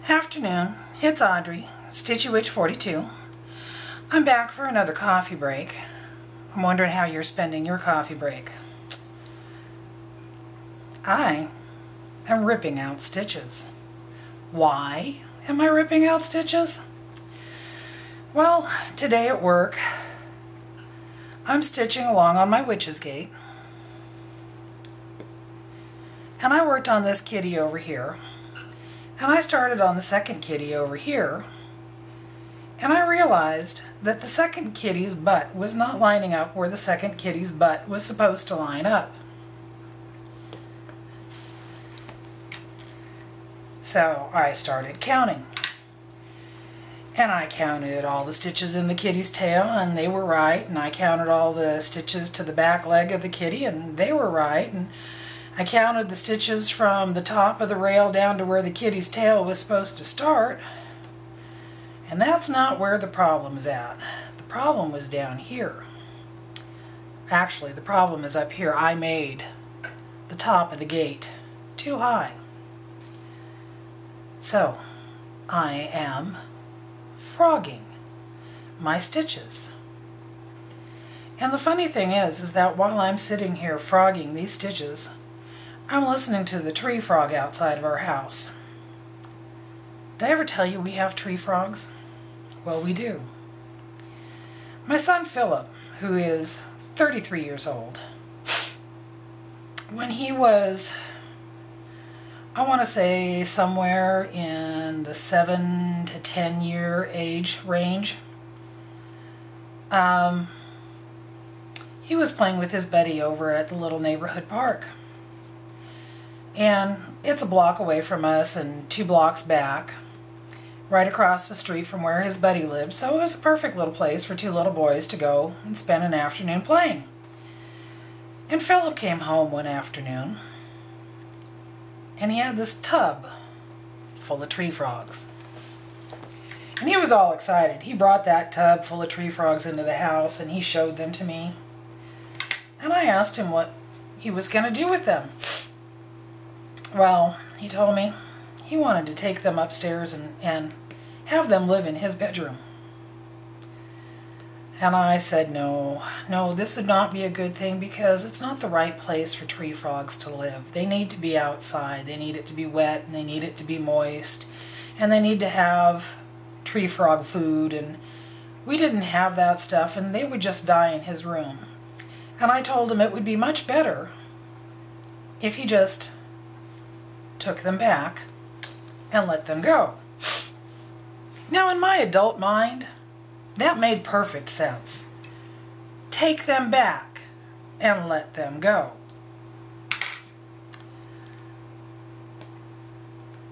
Afternoon, it's Audrey, Stitchy Witch 42. I'm back for another coffee break. I'm wondering how you're spending your coffee break. I am ripping out stitches. Why am I ripping out stitches? Well, today at work, I'm stitching along on my witch's gate. And I worked on this kitty over here. And I started on the second kitty over here, and I realized that the second kitty's butt was not lining up where the second kitty's butt was supposed to line up. So I started counting. And I counted all the stitches in the kitty's tail, and they were right, and I counted all the stitches to the back leg of the kitty, and they were right, and I counted the stitches from the top of the rail down to where the kitty's tail was supposed to start. And that's not where the problem is at. The problem was down here. Actually, the problem is up here. I made the top of the gate too high. So, I am frogging my stitches. And the funny thing is that while I'm sitting here frogging these stitches, I'm listening to the tree frog outside of our house. Did I ever tell you we have tree frogs? Well, we do. My son Philip, who is 33 years old, when he was, I want to say somewhere in the 7 to 10 year age range, he was playing with his buddy over at the little neighborhood park. And it's a block away from us and 2 blocks back, right across the street from where his buddy lived. So it was a perfect little place for 2 little boys to go and spend an afternoon playing. And Philip came home one afternoon, and he had this tub full of tree frogs. And he was all excited. He brought that tub full of tree frogs into the house, and he showed them to me. And I asked him what he was going to do with them. Well, he told me he wanted to take them upstairs and have them live in his bedroom. And I said, no, this would not be a good thing because it's not the right place for tree frogs to live. They need to be outside. They need it to be wet, and they need it to be moist, and they need to have tree frog food, and we didn't have that stuff, and they would just die in his room. And I told him it would be much better if he just took them back and let them go. Now, in my adult mind, that made perfect sense. Take them back and let them go.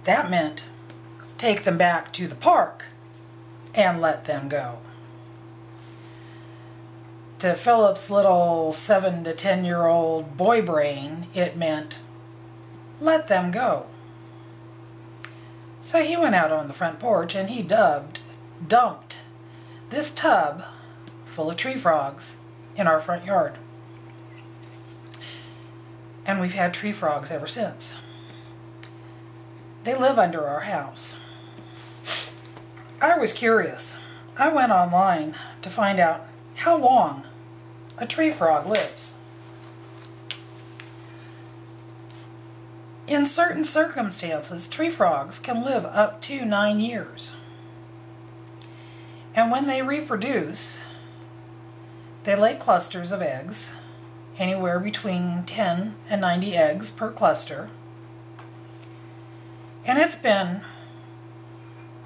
That meant take them back to the park and let them go. To Philip's little 7 to 10 year old boy brain, it meant let them go. So he went out on the front porch and he dumped this tub full of tree frogs in our front yard. And we've had tree frogs ever since. They live under our house. I was curious. I went online to find out how long a tree frog lives. In certain circumstances, tree frogs can live up to 9 years. And when they reproduce, they lay clusters of eggs, anywhere between 10 and 90 eggs per cluster. And it's been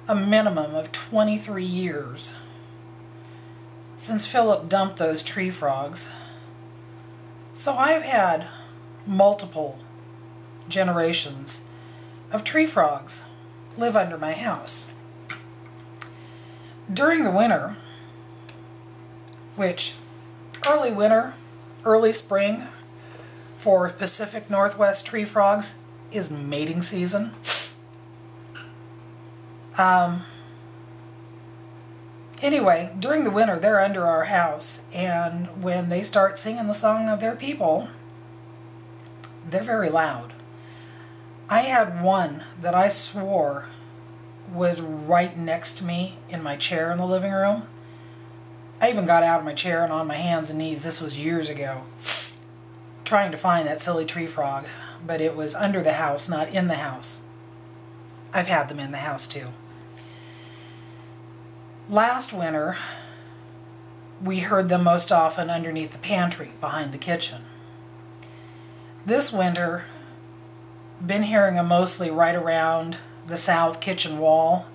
a minimum of 23 years since Philip dumped those tree frogs. So I've had multiple generations of tree frogs live under my house. During the winter, which early winter, early spring for Pacific Northwest tree frogs is mating season. Anyway, during the winter they're under our house, and when they start singing the song of their people, they're very loud. I had one that I swore was right next to me in my chair in the living room. I even got out of my chair and on my hands and knees, this was years ago, trying to find that silly tree frog, but it was under the house, not in the house. I've had them in the house too. Last winter, we heard them most often underneath the pantry behind the kitchen. This winter, been hearing them mostly right around the south kitchen wall,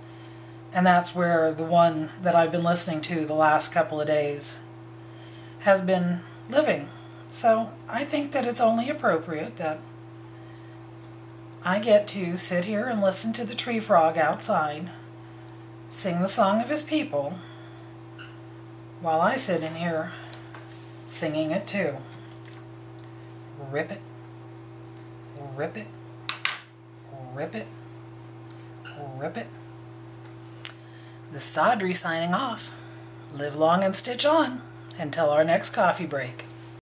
and that's where the one that I've been listening to the last couple of days has been living. So I think that it's only appropriate that I get to sit here and listen to the tree frog outside sing the song of his people while I sit in here singing it too. Rip it, rip it, rip it, rip it. This is Audrey signing off. Live long and stitch on until our next coffee break.